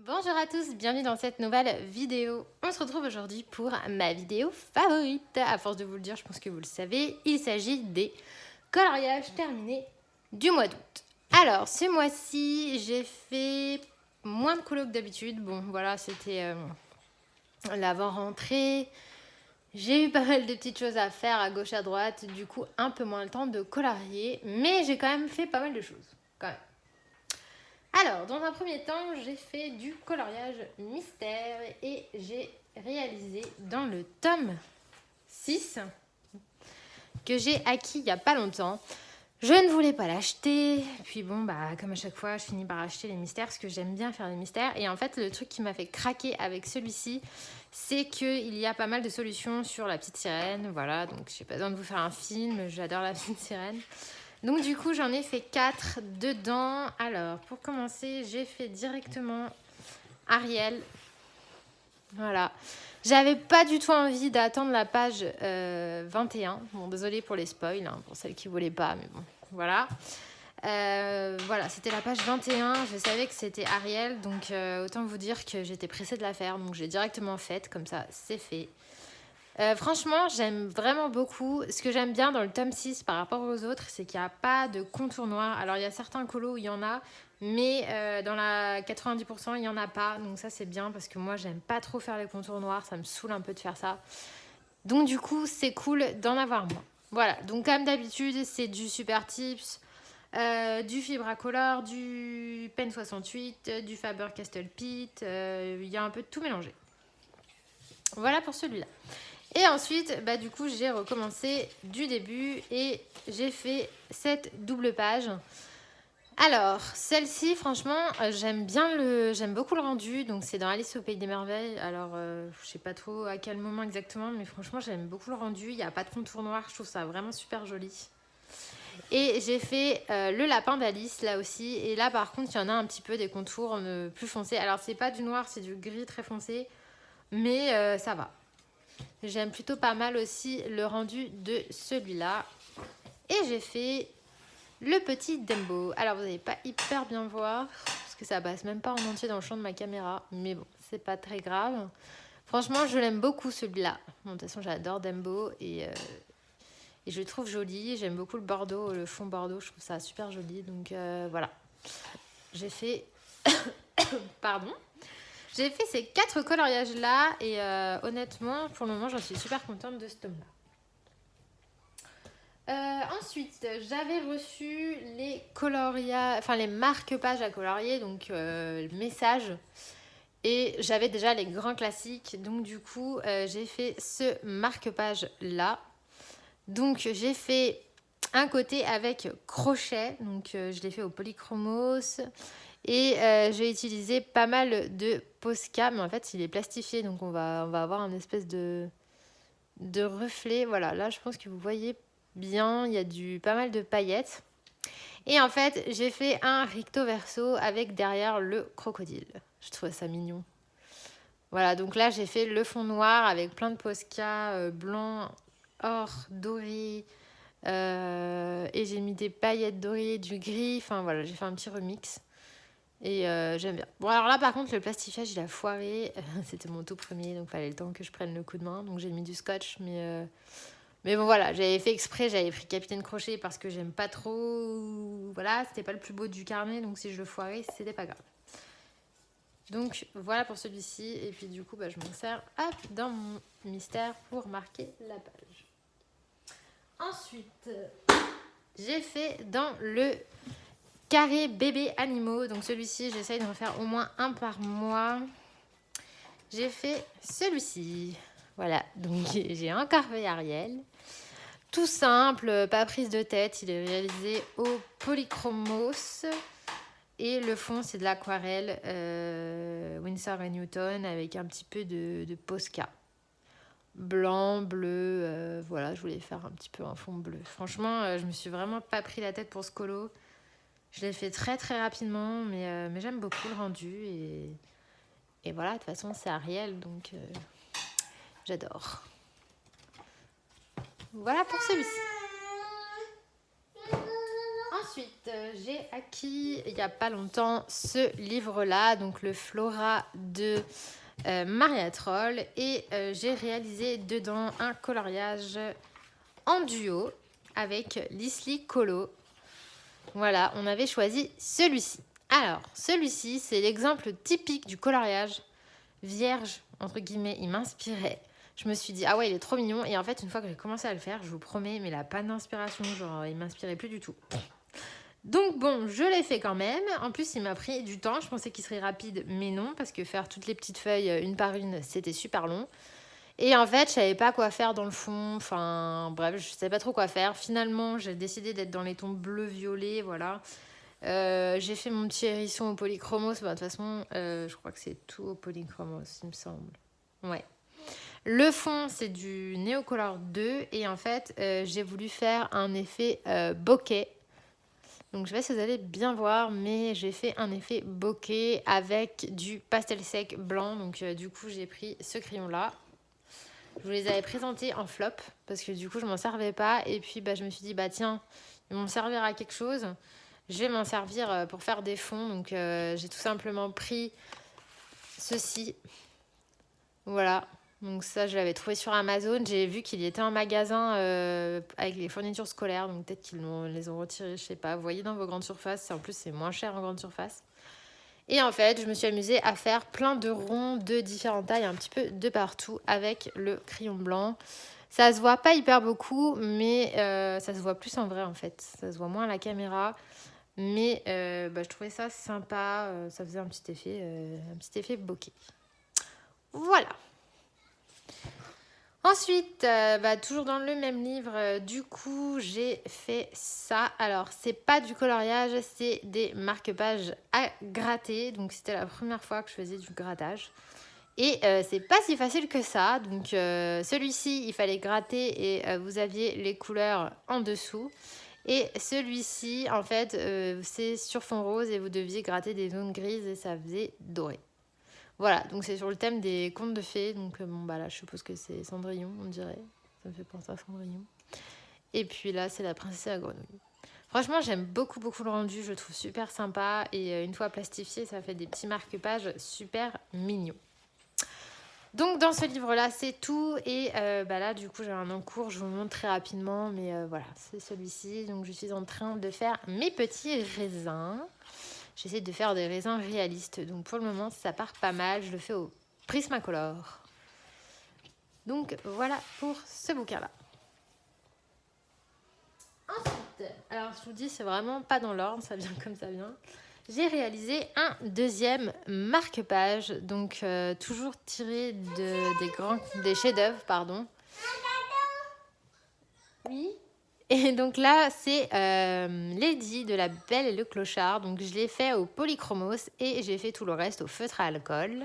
Bonjour à tous, bienvenue dans cette nouvelle vidéo. On se retrouve aujourd'hui pour ma vidéo favorite. À force de vous le dire, je pense que vous le savez, il s'agit des coloriages terminés du mois d'août. Alors, ce mois-ci, j'ai fait moins de colos que d'habitude. Bon, voilà, c'était l'avant-rentrée. J'ai eu pas mal de petites choses à faire à gauche à droite, du coup un peu moins le temps de colorier, mais j'ai quand même fait pas mal de choses, quand même. Alors, dans un premier temps, j'ai fait du coloriage mystère et j'ai réalisé dans le tome 6 que j'ai acquis il n'y a pas longtemps. Je ne voulais pas l'acheter, puis bon, comme à chaque fois, je finis par acheter les mystères parce que j'aime bien faire les mystères. Et en fait, le truc qui m'a fait craquer avec celui-ci, c'est qu'il y a pas mal de solutions sur la petite sirène. Voilà, donc j'ai pas besoin de vous faire un film, j'adore la petite sirène. Donc du coup, j'en ai fait 4 dedans. Alors, pour commencer, j'ai fait directement Ariel. Voilà. J'avais pas du tout envie d'attendre la page 21. Bon, désolée pour les spoils, hein, pour celles qui voulaient pas, mais bon, voilà. Voilà, c'était la page 21. Je savais que c'était Ariel, donc autant vous dire que j'étais pressée de la faire. Donc j'ai directement faite, comme ça, c'est fait. Franchement, j'aime vraiment beaucoup. Ce que j'aime bien dans le tome 6 par rapport aux autres, c'est qu'il n'y a pas de contour noir. Alors, il y a certains colos où il y en a, mais dans la 90%, il n'y en a pas. Donc ça, c'est bien parce que moi, j'aime pas trop faire les contours noirs. Ça me saoule un peu de faire ça. Donc du coup, c'est cool d'en avoir moins. Voilà, donc comme d'habitude, c'est du Super Tips, du Fibracolor, du Pen 68, du Faber-Castell Pitt. Il y a un peu de tout mélangé. Voilà pour celui-là. Et ensuite, du coup, j'ai recommencé du début et j'ai fait cette double page. Alors, celle-ci, franchement, j'aime beaucoup le rendu. Donc, c'est dans Alice au Pays des Merveilles. Alors, je sais pas trop à quel moment exactement, mais franchement, j'aime beaucoup le rendu. Il n'y a pas de contour noir. Je trouve ça vraiment super joli. Et j'ai fait le lapin d'Alice, là aussi. Et là, par contre, il y en a un petit peu des contours plus foncés. Alors, c'est pas du noir, c'est du gris très foncé. Mais ça va. J'aime plutôt pas mal aussi le rendu de celui-là. Et j'ai fait le petit Dumbo. Alors, vous n'allez pas hyper bien voir, parce que ça passe même pas en entier dans le champ de ma caméra. Mais bon, c'est pas très grave. Franchement, je l'aime beaucoup celui-là. Bon, de toute façon, j'adore Dumbo et je le trouve joli. J'aime beaucoup le bordeaux, le fond bordeaux. Je trouve ça super joli. Donc voilà. J'ai fait... Pardon. J'ai fait ces 4 coloriages-là et honnêtement, pour le moment, j'en suis super contente de ce tome-là. Ensuite, j'avais reçu les marque-pages à colorier, donc messages. Et j'avais déjà les grands classiques, donc du coup, j'ai fait ce marque-page-là. Donc, j'ai fait un côté avec crochet, donc je l'ai fait au polychromos. Et j'ai utilisé pas mal de Posca, mais en fait il est plastifié, donc on va avoir un espèce de reflet. Voilà, là je pense que vous voyez bien, il y a pas mal de paillettes. Et en fait j'ai fait un recto verso avec derrière le crocodile. Je trouvais ça mignon. Voilà, donc là j'ai fait le fond noir avec plein de Posca blanc, or, doré. Et j'ai mis des paillettes dorées, du gris. Enfin voilà, j'ai fait un petit remix. Et j'aime bien. Bon, alors là, par contre, le plastifiage, il a foiré. C'était mon tout premier, donc il fallait le temps que je prenne le coup de main. Donc j'ai mis du scotch, mais bon, voilà, j'avais fait exprès, j'avais pris Capitaine Crochet parce que j'aime pas trop. Voilà, c'était pas le plus beau du carnet, donc si je le foirais, c'était pas grave. Donc voilà pour celui-ci. Et puis du coup, je m'en sers dans mon mystère pour marquer la page. Ensuite, j'ai fait dans le carré bébé animaux. Donc celui-ci, j'essaye de refaire au moins un par mois. J'ai fait celui-ci. Voilà, donc j'ai encore fait Ariel. Tout simple, pas prise de tête. Il est réalisé au polychromos. Et le fond, c'est de l'aquarelle Winsor & Newton avec un petit peu de Posca. Blanc, bleu, voilà, je voulais faire un petit peu un fond bleu. Franchement, je me suis vraiment pas pris la tête pour ce colo. Je l'ai fait très très rapidement, mais j'aime beaucoup le rendu. Et voilà, de toute façon, c'est Ariel, donc j'adore. Voilà pour celui-ci. Ensuite, j'ai acquis il n'y a pas longtemps ce livre-là, donc le Flora de Maria Troll, et j'ai réalisé dedans un coloriage en duo avec Lisli Colo. Voilà, on avait choisi celui-ci. Alors, celui-ci, c'est l'exemple typique du coloriage vierge, entre guillemets, il m'inspirait. Je me suis dit, ah ouais, il est trop mignon. Et en fait, une fois que j'ai commencé à le faire, je vous promets, mais il n'a pas d'inspiration, genre, il m'inspirait plus du tout. Donc bon, je l'ai fait quand même. En plus, il m'a pris du temps. Je pensais qu'il serait rapide, mais non, parce que faire toutes les petites feuilles une par une, c'était super long. Et en fait, je savais pas quoi faire dans le fond. Enfin, bref, je savais pas trop quoi faire. Finalement, j'ai décidé d'être dans les tons bleu-violet, voilà. J'ai fait mon petit hérisson au polychromos. Bah, de toute façon, je crois que c'est tout au polychromos, il me semble. Ouais. Le fond, c'est du Neocolor 2. Et en fait, j'ai voulu faire un effet bokeh. Donc, je sais pas si vous allez bien voir, mais j'ai fait un effet bokeh avec du pastel sec blanc. Donc, du coup, j'ai pris ce crayon-là. Je vous les avais présentés en flop parce que du coup, je m'en servais pas. Et puis, bah, je me suis dit, bah tiens, ils vont me servir à quelque chose. Je vais m'en servir pour faire des fonds. Donc, j'ai tout simplement pris ceci. Voilà. Donc, ça, je l'avais trouvé sur Amazon. J'ai vu qu'il y était en magasin avec les fournitures scolaires. Donc, peut-être qu'ils les ont retirés, je sais pas. Vous voyez dans vos grandes surfaces. En plus, c'est moins cher en grande surface. Et en fait, je me suis amusée à faire plein de ronds de différentes tailles, un petit peu de partout, avec le crayon blanc. Ça se voit pas hyper beaucoup, mais ça se voit plus en vrai en fait. Ça se voit moins à la caméra. Mais je trouvais ça sympa. Ça faisait un petit effet bokeh. Voilà. Ensuite, toujours dans le même livre, du coup, j'ai fait ça. Alors, c'est pas du coloriage, c'est des marque-pages à gratter. Donc, c'était la première fois que je faisais du grattage. Et c'est pas si facile que ça. Donc, celui-ci, il fallait gratter et vous aviez les couleurs en dessous. Et celui-ci, en fait, c'est sur fond rose et vous deviez gratter des zones grises et ça faisait doré. Voilà, donc c'est sur le thème des contes de fées. Donc là, je suppose que c'est Cendrillon, on dirait. Ça me fait penser à Cendrillon. Et puis là, c'est la princesse à la grenouille. Franchement, j'aime beaucoup, beaucoup le rendu. Je le trouve super sympa. Et une fois plastifié, ça fait des petits marque-pages super mignons. Donc, dans ce livre-là, c'est tout. Et là, du coup, j'ai un en cours. Je vous le montre très rapidement. Mais voilà, c'est celui-ci. Donc, je suis en train de faire mes petits raisins. J'essaie de faire des raisins réalistes. Donc pour le moment, ça part pas mal. Je le fais au Prismacolor. Donc voilà pour ce bouquin-là. Ensuite, alors je vous dis, c'est vraiment pas dans l'ordre, ça vient comme ça vient. J'ai réalisé un deuxième marque-page. Donc toujours tiré des chefs-d'œuvre, pardon. Oui. Et donc là, c'est Lady de La Belle et le Clochard. Donc je l'ai fait au polychromos et j'ai fait tout le reste au feutre à alcool.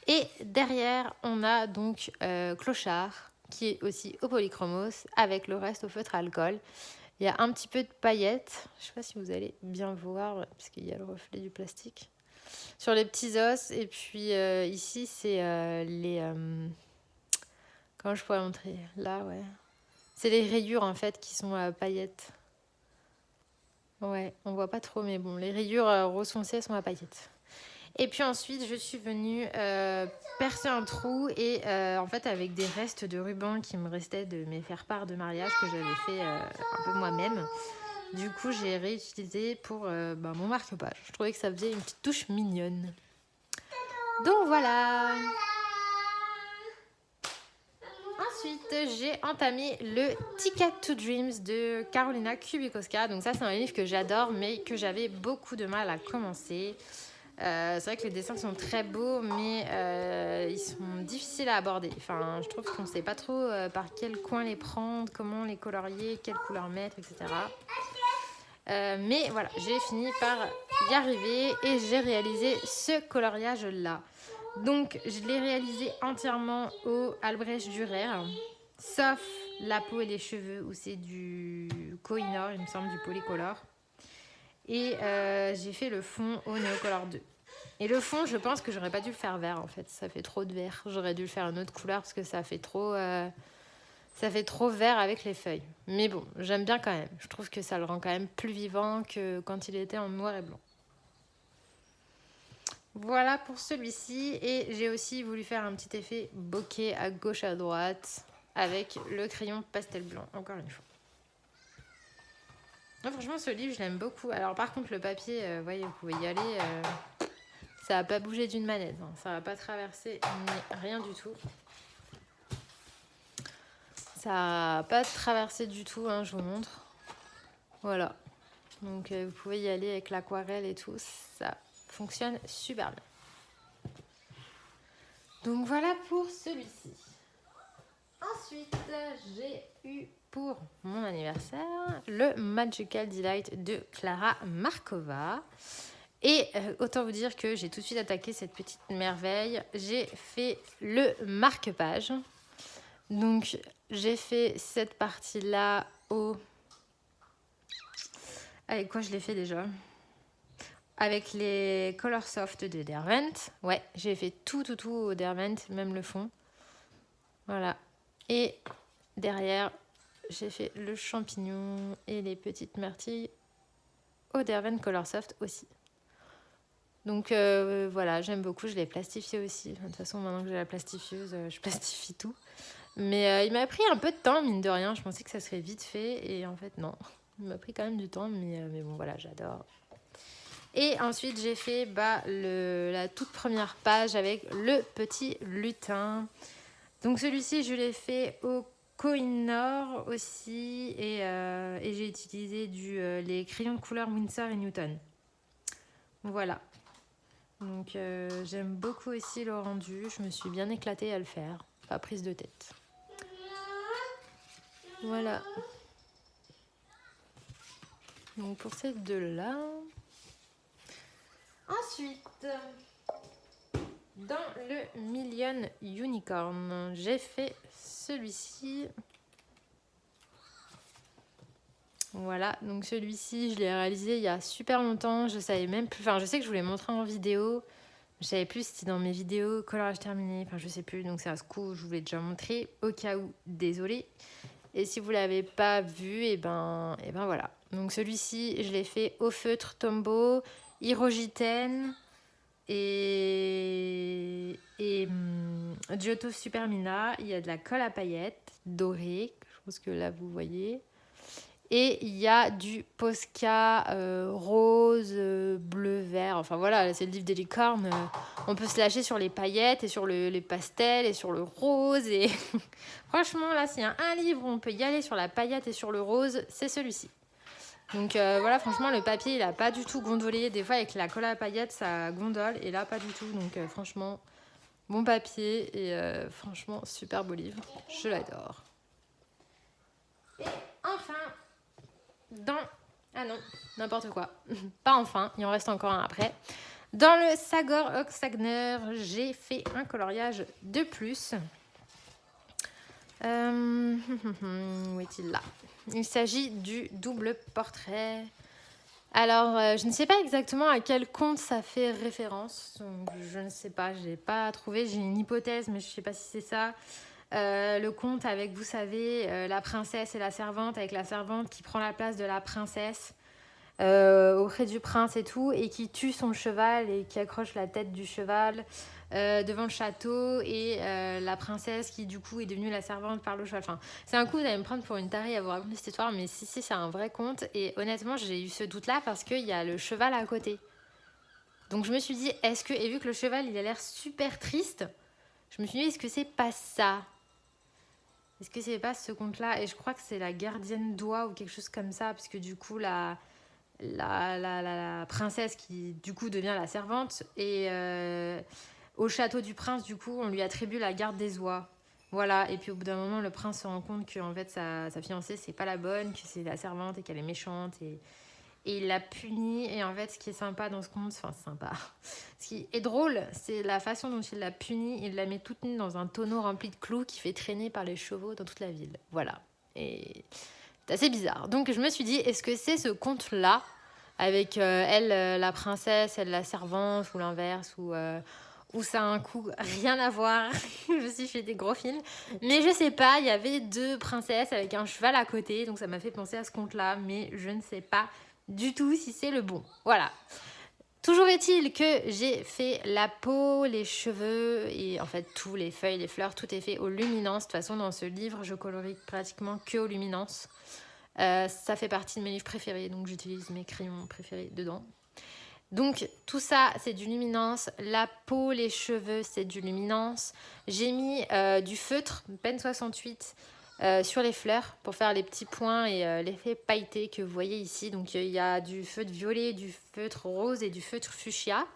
Et derrière, on a donc Clochard qui est aussi au polychromos avec le reste au feutre à alcool. Il y a un petit peu de paillettes. Je ne sais pas si vous allez bien voir parce qu'il y a le reflet du plastique. Sur les petits os. Et puis ici, c'est les... comment je pourrais montrer? Là, ouais. C'est les rayures en fait qui sont à paillettes. Ouais, on voit pas trop, mais bon, les rayures rose foncé sont à paillettes. Et puis ensuite, je suis venue percer un trou et en fait avec des restes de ruban qui me restaient de mes faire-part de mariage que j'avais fait un peu moi-même. Du coup, j'ai réutilisé pour mon marque-page. Je trouvais que ça faisait une petite touche mignonne. Donc voilà. Ensuite, j'ai entamé le Ticket to Dreams de Carolina Kubikowska. Donc ça, c'est un livre que j'adore, mais que j'avais beaucoup de mal à commencer. C'est vrai que les dessins sont très beaux, mais ils sont difficiles à aborder. Enfin, je trouve qu'on ne sait pas trop par quel coin les prendre, comment les colorier, quelle couleur mettre, etc. Mais voilà, j'ai fini par y arriver et j'ai réalisé ce coloriage-là. Donc, je l'ai réalisé entièrement au Albrecht Dürer, sauf la peau et les cheveux où c'est du Koh-i-Noor, il me semble, du Polycolor. Et j'ai fait le fond au Neocolor 2. Et le fond, je pense que j'aurais pas dû le faire vert en fait, ça fait trop de vert. J'aurais dû le faire une autre couleur parce que ça fait trop Ça fait trop vert avec les feuilles. Mais bon, j'aime bien quand même. Je trouve que ça le rend quand même plus vivant que quand il était en noir et blanc. Voilà pour celui-ci. Et j'ai aussi voulu faire un petit effet bokeh à gauche à droite avec le crayon pastel blanc, encore une fois. Non, franchement, ce livre, je l'aime beaucoup. Alors par contre, le papier, voyez, vous pouvez y aller. Ça va pas bouger d'une manette. Hein. Ça va pas traverser ni rien du tout. Ça va pas traversé du tout, hein, je vous montre. Voilà. Donc vous pouvez y aller avec l'aquarelle et tout. Ça fonctionne super bien. Donc voilà pour celui-ci. Ensuite, j'ai eu pour mon anniversaire le Magical Delight de Clara Markova. Et autant vous dire que j'ai tout de suite attaqué cette petite merveille. J'ai fait le marque-page. Donc j'ai fait cette partie-là au... Avec quoi je l'ai fait déjà? Avec les Color Soft de Derwent. Ouais, j'ai fait tout au Derwent, même le fond. Voilà. Et derrière, j'ai fait le champignon et les petites myrtilles au Derwent Color Soft aussi. Donc voilà, j'aime beaucoup. Je l'ai plastifié aussi. De toute façon, maintenant que j'ai la plastifieuse, je plastifie tout. Mais il m'a pris un peu de temps, mine de rien. Je pensais que ça serait vite fait. Et en fait, non. Il m'a pris quand même du temps. Mais bon, voilà, j'adore. Et ensuite, j'ai fait la toute première page avec le petit lutin. Donc celui-ci, je l'ai fait au Koh-i-Noor aussi. Et j'ai utilisé les crayons de couleur Winsor et Newton. Voilà. Donc j'aime beaucoup aussi le rendu. Je me suis bien éclatée à le faire. Pas prise de tête. Voilà. Donc pour ces deux-là. Ensuite, dans le Million Unicorn, j'ai fait celui-ci. Voilà, donc celui-ci, je l'ai réalisé il y a super longtemps. Je savais même plus. Enfin, je sais que je voulais montrer en vidéo. Je savais plus si c'était dans mes vidéos colorage terminé. Enfin, je sais plus. Donc c'est un coup, je vous l'ai déjà montré. Au cas où, désolée. Et si vous l'avez pas vu, et ben voilà. Donc celui-ci, je l'ai fait au feutre Tombow, Hirogiten et Giotto Supermina. Il y a de la colle à paillettes dorée. Je pense que là, vous voyez. Et il y a du Posca rose, bleu, vert. Enfin voilà, c'est le livre des licornes. On peut se lâcher sur les paillettes et sur les pastels et sur le rose. Et franchement, là, s'il y a un livre où on peut y aller sur la paillette et sur le rose, c'est celui-ci. Donc voilà, franchement, le papier, il n'a pas du tout gondolé. Des fois, avec la colle à paillettes, ça gondole. Et là, pas du tout. Donc franchement, bon papier. Et franchement, super beau livre. Je l'adore. Et enfin... Ah non, n'importe quoi. Pas enfin, il en reste encore un après. Dans le Sagor Oxagner, j'ai fait un coloriage de plus. Où est-il là? Il s'agit du double portrait. Alors, je ne sais pas exactement à quel conte ça fait référence. Donc, je ne sais pas, je n'ai pas trouvé. J'ai une hypothèse, mais je ne sais pas si c'est ça. Le conte avec, vous savez, la princesse et la servante, avec la servante qui prend la place de la princesse auprès du prince et tout, et qui tue son cheval et qui accroche la tête du cheval devant le château, et la princesse qui du coup est devenue la servante par le cheval. Enfin, c'est un coup, vous allez me prendre pour une tarée à vous raconter cette histoire, mais si, c'est un vrai conte. Et honnêtement, j'ai eu ce doute-là parce qu'il y a le cheval à côté. Donc je me suis dit, et vu que le cheval, il a l'air super triste, je me suis dit, est-ce que c'est pas ça? Est-ce que c'est pas ce conte-là? Et je crois que c'est la gardienne d'oie ou quelque chose comme ça, parce que du coup, la princesse qui du coup devient la servante, et au château du prince, du coup, on lui attribue la garde des oies. Voilà, et puis au bout d'un moment, le prince se rend compte que en fait, sa fiancée, c'est pas la bonne, que c'est la servante et qu'elle est méchante, et il la punit. Et en fait, ce qui est sympa dans ce conte, enfin sympa, ce qui est drôle, c'est la façon dont il la punit. Il la met toute nue dans un tonneau rempli de clous qui fait traîner par les chevaux dans toute la ville. Voilà, et c'est assez bizarre. Donc je me suis dit, est-ce que c'est ce conte-là, avec elle, la princesse, elle, la servante, ou l'inverse, ou ou ça a un coût rien à voir. Je me suis fait des gros films. Mais je sais pas, il y avait 2 princesses avec un cheval à côté, donc ça m'a fait penser à ce conte-là, mais je ne sais pas du tout si c'est le bon. Voilà. Toujours est-il que j'ai fait la peau, les cheveux et en fait tous les feuilles, les fleurs, tout est fait au luminance. De toute façon, dans ce livre, je colorie pratiquement que au luminance. Ça fait partie de mes livres préférés, donc j'utilise mes crayons préférés dedans. Donc tout ça, c'est du luminance. La peau, les cheveux, c'est du luminance. J'ai mis du feutre, Pen 68, sur les fleurs pour faire les petits points et l'effet pailleté que vous voyez ici. Donc il y a du feutre violet, du feutre rose et du feutre fuchsia.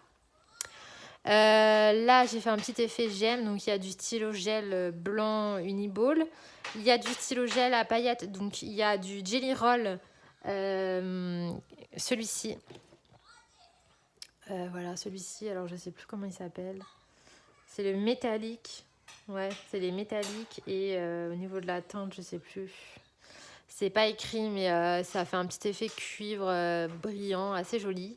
Là j'ai fait un petit effet gemme, donc il y a du stylo gel blanc Uniball. Il y a du stylo gel à paillettes, donc il y a du Jelly Roll, celui-ci. Voilà, celui-ci, alors je sais plus comment il s'appelle. C'est le métallique. Ouais, c'est les métalliques et au niveau de la teinte, je sais plus. C'est pas écrit, mais ça fait un petit effet cuivre brillant, assez joli.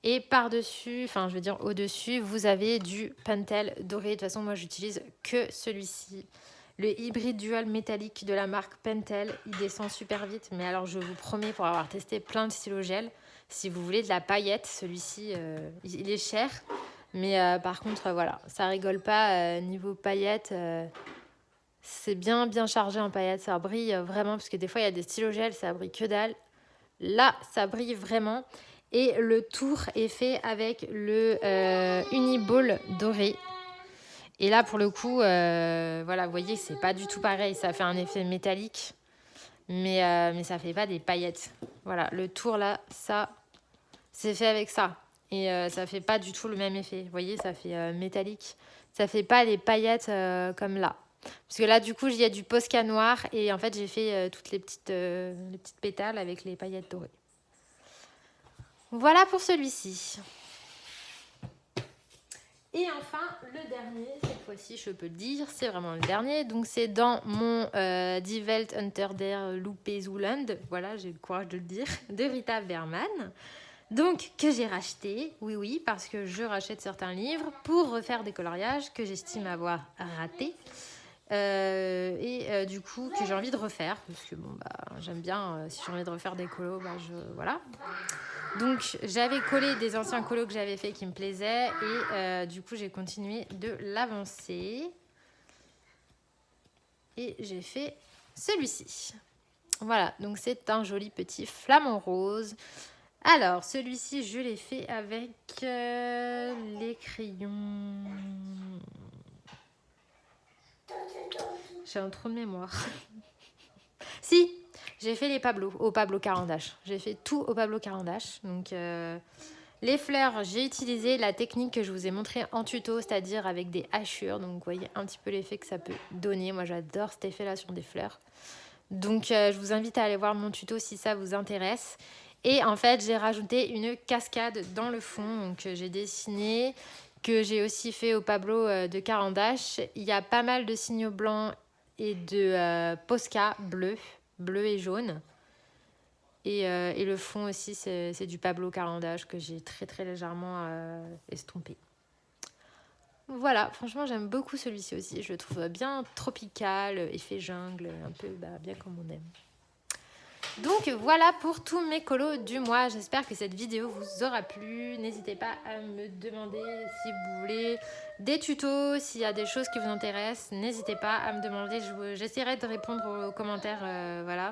Et par-dessus, enfin je veux dire au-dessus, vous avez du Pentel doré. De toute façon, moi j'utilise que celui-ci. Le hybride dual métallique de la marque Pentel, il descend super vite. Mais alors je vous promets, pour avoir testé plein de stylos gel, si vous voulez de la paillette, celui-ci, il est cher. Mais par contre, voilà, ça rigole pas. Niveau paillettes, c'est bien chargé en paillettes. Ça brille vraiment, parce que des fois, il y a des stylos gel, ça brille que dalle. Là, ça brille vraiment. Et le tour est fait avec le Uniball doré. Et là, pour le coup, voilà, vous voyez, c'est pas du tout pareil. Ça fait un effet métallique, mais ça fait pas des paillettes. Voilà, le tour là, ça, c'est fait avec ça. Et ça fait pas du tout le même effet. Vous voyez, ça fait métallique. Ça fait pas les paillettes comme là. Parce que là, du coup, il y a du Posca noir. Et en fait, j'ai fait toutes les petites pétales avec les paillettes dorées. Voilà pour celui-ci. Et enfin, le dernier, cette fois-ci, je peux le dire, c'est vraiment le dernier. Donc, c'est dans mon Die Welt unter der Lupe Zuland. Voilà, j'ai le courage de le dire, de Rita Berman. Donc, que j'ai racheté, oui, parce que je rachète certains livres pour refaire des coloriages que j'estime avoir ratés. Du coup, que j'ai envie de refaire. Parce que, bon, j'aime bien, si j'ai envie de refaire des colos, voilà. Donc, j'avais collé des anciens colos que j'avais fait qui me plaisaient. Et du coup, j'ai continué de l'avancer. Et j'ai fait celui-ci. Voilà, donc c'est un joli petit flamant rose. Alors, celui-ci, je l'ai fait avec les crayons. J'ai un trou de mémoire. Si, j'ai fait les Pablo, au Pablo Carandache. J'ai fait tout au Pablo Carandache. Donc, les fleurs, j'ai utilisé la technique que je vous ai montrée en tuto, c'est-à-dire avec des hachures. Donc, vous voyez un petit peu l'effet que ça peut donner. Moi, j'adore cet effet-là sur des fleurs. Donc, je vous invite à aller voir mon tuto si ça vous intéresse. Et en fait, j'ai rajouté une cascade dans le fond. Donc, j'ai dessiné, que j'ai aussi fait au Pablo de Carandache. Il y a pas mal de signaux blancs et de Posca bleu et jaune. Et le fond aussi, c'est du Pablo Carandache que j'ai très légèrement estompé. Voilà, franchement, j'aime beaucoup celui-ci aussi. Je le trouve bien tropical, effet jungle, un peu bien comme on aime. Donc voilà pour tous mes colos du mois. J'espère que cette vidéo vous aura plu. N'hésitez pas à me demander si vous voulez des tutos, s'il y a des choses qui vous intéressent. N'hésitez pas à me demander. J'essaierai de répondre aux commentaires. Voilà.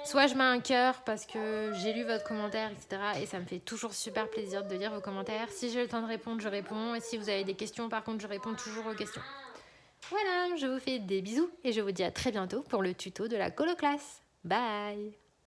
Soit je mets un cœur parce que j'ai lu votre commentaire, etc. Et ça me fait toujours super plaisir de lire vos commentaires. Si j'ai le temps de répondre, je réponds. Et si vous avez des questions, par contre, je réponds toujours aux questions. Voilà, je vous fais des bisous et je vous dis à très bientôt pour le tuto de la colo classe. Bye!